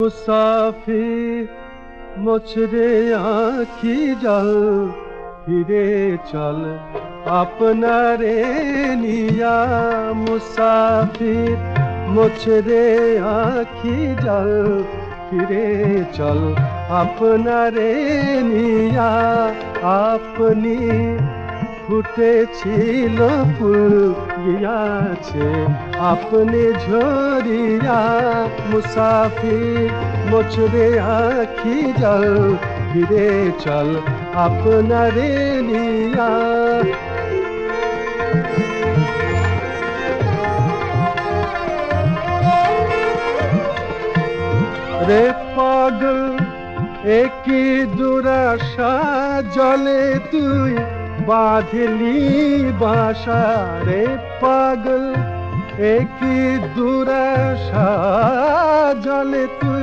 मुसाफिर मुझरे आँखी जल फिरे चल अपना रे निया मुसाफिर मुझरे आँखी जल फिरे चल अपना रे निया अपनी ফুটেছিল ফুল গিয়াছে আপনি ঝরিয়া মুসাফির মোছরে আঁখি জল ফিরে চল আপনারে নিয়া রে পাগল একই দুরাশা জলে তুই बांधली बाशा रे पागल एक दुराशा जले तू